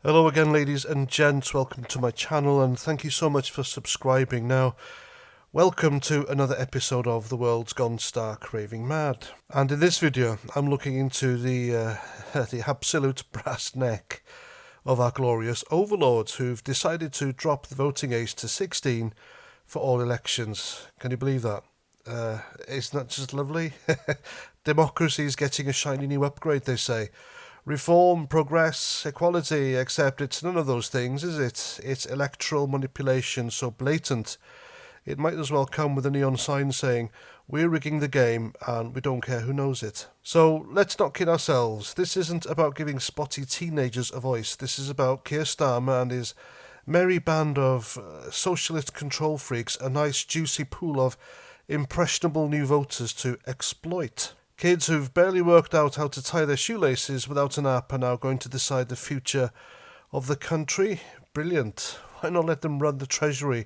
Hello again, ladies and gents. Welcome to my channel, and thank you so much for subscribing. Now, welcome to another episode of The World's Gone Stark Raving Mad. And in this video, I'm looking into the absolute brass neck of our glorious overlords who've decided to drop the voting age to 16 for all elections. Can you believe that? Isn't that just lovely? Democracy's getting a shiny new upgrade, they say. Reform, progress, equality, except it's none of those things, is it? It's electoral manipulation so blatant, it might as well come with a neon sign saying, we're rigging the game and we don't care who knows it. So let's not kid ourselves. This isn't about giving spotty teenagers a voice. This is about Keir Starmer and his merry band of socialist control freaks, a nice juicy pool of impressionable new voters to exploit. Kids who've barely worked out how to tie their shoelaces without an app are now going to decide the future of the country. Brilliant. Why not let them run the treasury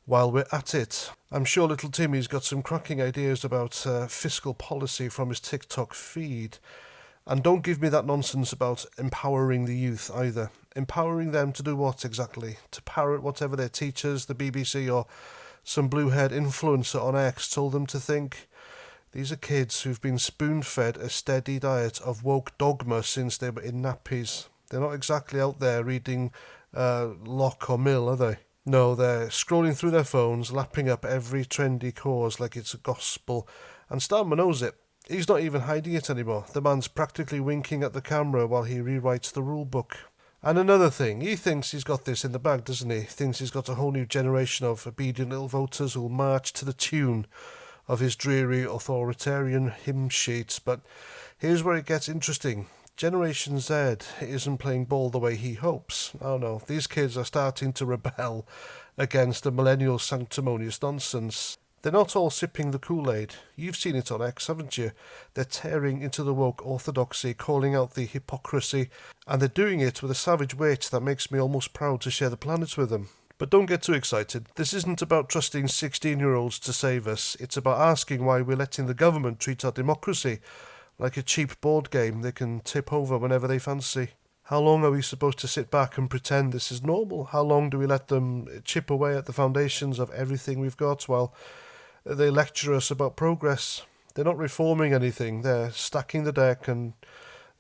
while we're at it? I'm sure little Timmy's got some cracking ideas about fiscal policy from his TikTok feed. And don't give me that nonsense about empowering the youth either. Empowering them to do what exactly? To parrot whatever their teachers, the BBC or some blue-haired influencer on X told them to think? These are kids who've been spoon-fed a steady diet of woke dogma since they were in nappies. They're not exactly out there reading Locke or Mill, are they? No, they're scrolling through their phones, lapping up every trendy cause like it's a gospel. And Starmer knows it. He's not even hiding it anymore. The man's practically winking at the camera while he rewrites the rule book. And another thing, he thinks he's got this in the bag, doesn't he? Thinks he's got a whole new generation of obedient little voters who'll march to the tune of his dreary authoritarian hymn sheets. But here's where it gets interesting. Generation Z isn't playing ball the way he hopes. Oh no, these kids are starting to rebel against the millennial sanctimonious nonsense. They're not all sipping the Kool-Aid. You've seen it on X, haven't you? They're tearing into the woke orthodoxy, calling out the hypocrisy, and they're doing it with a savage wit that makes me almost proud to share the planet with them. But don't get too excited. This isn't about trusting 16-year-olds to save us. It's about asking why we're letting the government treat our democracy like a cheap board game they can tip over whenever they fancy. How long are we supposed to sit back and pretend this is normal? How long do we let them chip away at the foundations of everything we've got while they lecture us about progress? They're not reforming anything. They're stacking the deck and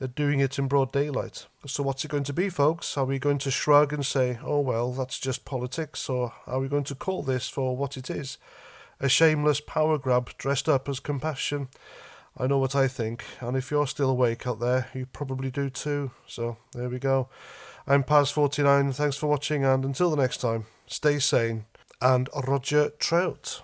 they're doing it in broad daylight. So what's it going to be, folks? Are we going to shrug and say, oh well, that's just politics? Or are we going to call this for what it is? A shameless power grab dressed up as compassion? I know what I think, and if you're still awake out there, you probably do too. So there we go. I'm Paz49, thanks for watching, and until the next time, stay sane, and Roger Trout.